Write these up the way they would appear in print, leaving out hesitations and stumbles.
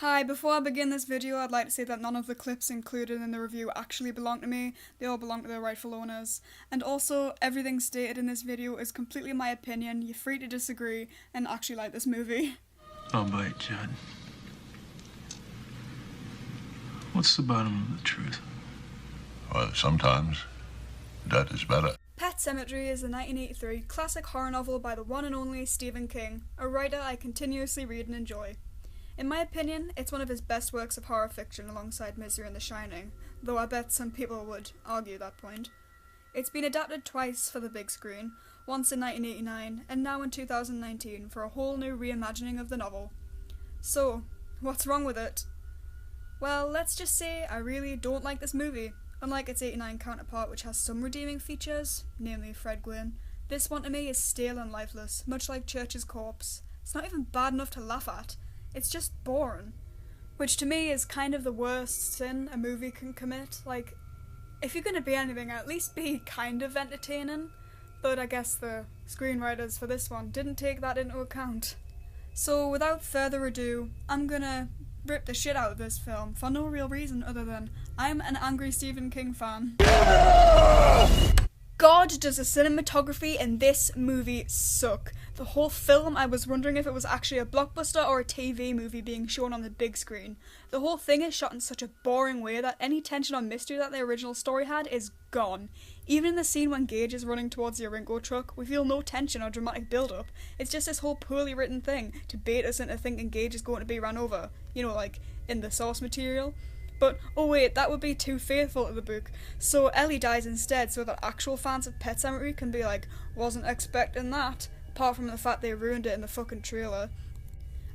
Hi, before I begin this video, I'd like to say that none of the clips included in the review actually belong to me. They all belong to their rightful owners. And also, everything stated in this video is completely my opinion. You're free to disagree and actually like this movie. I'll bite, Judd. What's the bottom of the truth? Well, sometimes that is better. Pet Semetary is a 1983 classic horror novel by the one and only Stephen King, a writer I continuously read and enjoy. In my opinion, it's one of his best works of horror fiction alongside Misery and The Shining, though I bet some people would argue that point. It's been adapted twice for the big screen, once in 1989 and now in 2019 for a whole new reimagining of the novel. So, what's wrong with it? Well, let's just say I really don't like this movie. Unlike its 89 counterpart, which has some redeeming features, namely Fred Gwynne, this one to me is stale and lifeless, much like Church's corpse. It's not even bad enough to laugh at. It's just boring. Which to me is kind of the worst sin a movie can commit. Like, if you're gonna be anything, at least be kind of entertaining. But I guess the screenwriters for this one didn't take that into account. So without further ado, I'm gonna rip the shit out of this film for no real reason other than I'm an angry Stephen King fan. God, does the cinematography in this movie suck. The whole film, I was wondering if it was actually a blockbuster or a TV movie being shown on the big screen. The whole thing is shot in such a boring way that any tension or mystery that the original story had is gone. Even in the scene when Gage is running towards the Oringo truck, we feel no tension or dramatic build-up. It's just this whole poorly written thing to bait us into thinking Gage is going to be run over. You know, like in the source material. But, oh wait, that would be too faithful to the book. So Ellie dies instead so that actual fans of Pet Semetary can be like, wasn't expecting that, apart from the fact they ruined it in the fucking trailer.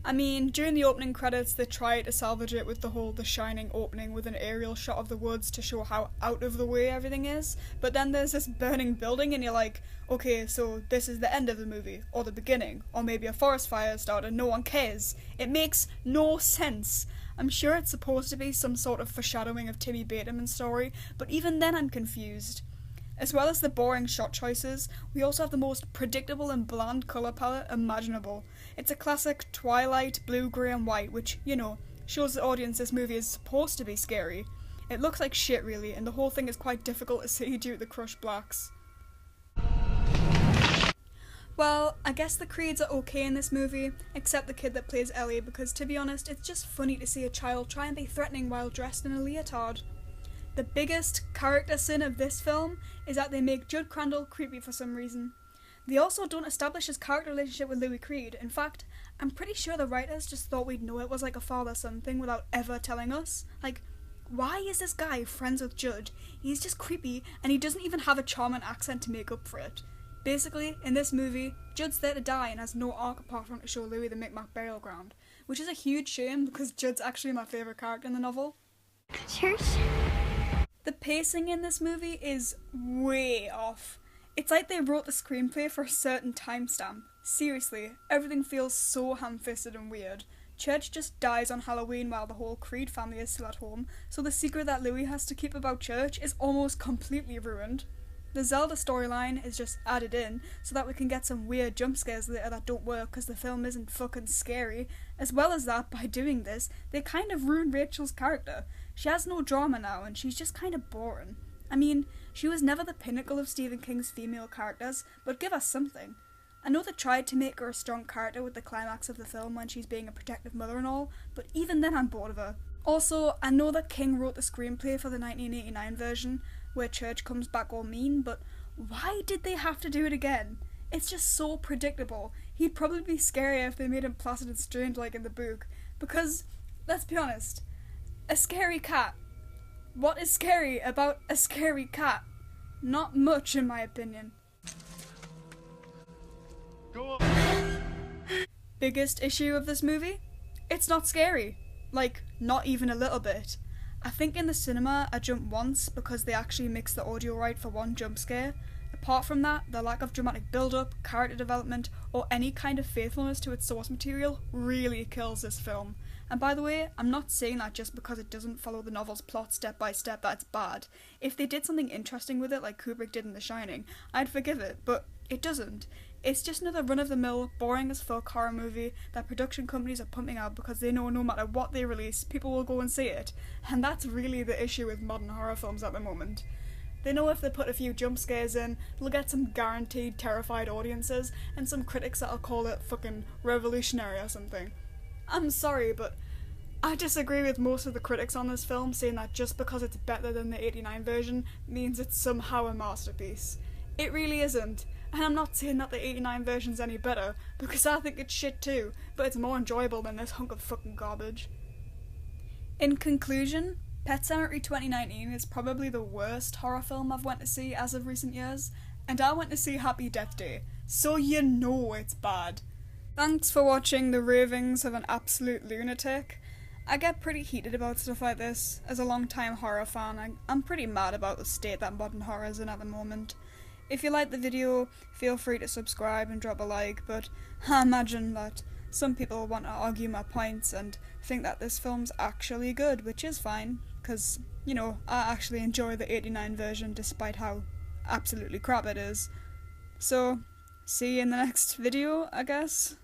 I mean, during the opening credits they try to salvage it with the whole The Shining opening with an aerial shot of the woods to show how out of the way everything is, but then there's this burning building and you're like, okay, so this is the end of the movie, or the beginning, or maybe a forest fire started and no one cares. It makes no sense. I'm sure it's supposed to be some sort of foreshadowing of Timmy Bateman's story, but even then I'm confused. As well as the boring shot choices, we also have the most predictable and bland colour palette imaginable. It's a classic Twilight, blue, grey and white, which, you know, shows the audience this movie is supposed to be scary. It looks like shit really, and the whole thing is quite difficult to see due to the crushed blacks. Well, I guess the creeds are okay in this movie, except the kid that plays Ellie, because to be honest, it's just funny to see a child try and be threatening while dressed in a leotard. The biggest character sin of this film is that they make Judd Crandall creepy for some reason. They also don't establish his character relationship with Louis Creed. In fact, I'm pretty sure the writers just thought we'd know it was like a father-son thing without ever telling us. Like, why is this guy friends with Judd? He's just creepy, and he doesn't even have a charming accent to make up for it. Basically, in this movie, Judd's there to die and has no arc apart from to show Louis the Micmac burial ground, which is a huge shame because Judd's actually my favourite character in the novel. Church? The pacing in this movie is way off. It's like they wrote the screenplay for a certain timestamp. Seriously, everything feels so ham-fisted and weird. Church just dies on Halloween while the whole Creed family is still at home, so the secret that Louis has to keep about Church is almost completely ruined. The Zelda storyline is just added in so that we can get some weird jump scares later that don't work because the film isn't fucking scary. As well as that, by doing this, they kind of ruined Rachel's character. She has no drama now and she's just kind of boring. I mean, she was never the pinnacle of Stephen King's female characters, but give us something. I know they tried to make her a strong character with the climax of the film when she's being a protective mother and all, but even then I'm bored of her. Also, I know that King wrote the screenplay for the 1989 version, where Church comes back all mean, but why did they have to do it again? It's just so predictable. He'd probably be scarier if they made him placid and strange like in the book, because, let's be honest, a scary cat. What is scary about a scary cat? Not much in my opinion. Go on. Biggest issue of this movie? It's not scary. Like, not even a little bit. I think in the cinema I jumped once because they actually mixed the audio right for one jump scare. Apart from that, the lack of dramatic build-up, character development, or any kind of faithfulness to its source material really kills this film. And by the way, I'm not saying that just because it doesn't follow the novel's plot step by step that it's bad. If they did something interesting with it like Kubrick did in The Shining, I'd forgive it, but it doesn't. It's just another run-of-the-mill, boring as fuck horror movie that production companies are pumping out because they know no matter what they release, people will go and see it. And that's really the issue with modern horror films at the moment. They know if they put a few jump scares in, they'll get some guaranteed terrified audiences and some critics that'll call it fucking revolutionary or something. I'm sorry, but I disagree with most of the critics on this film saying that just because it's better than the 89 version means it's somehow a masterpiece. It really isn't. And I'm not saying that the 89 version's any better, because I think it's shit too, but it's more enjoyable than this hunk of fucking garbage. In conclusion, Pet Semetary 2019 is probably the worst horror film I've went to see as of recent years, and I went to see Happy Death Day, so you know it's bad. Thanks for watching the ravings of an absolute lunatic. I get pretty heated about stuff like this. As a long-time horror fan, I'm pretty mad about the state that modern horror is in at the moment. If you liked the video, feel free to subscribe and drop a like, but I imagine that some people want to argue my points and think that this film's actually good, which is fine, because, you know, I actually enjoy the 89 version despite how absolutely crap it is. So, see you in the next video, I guess.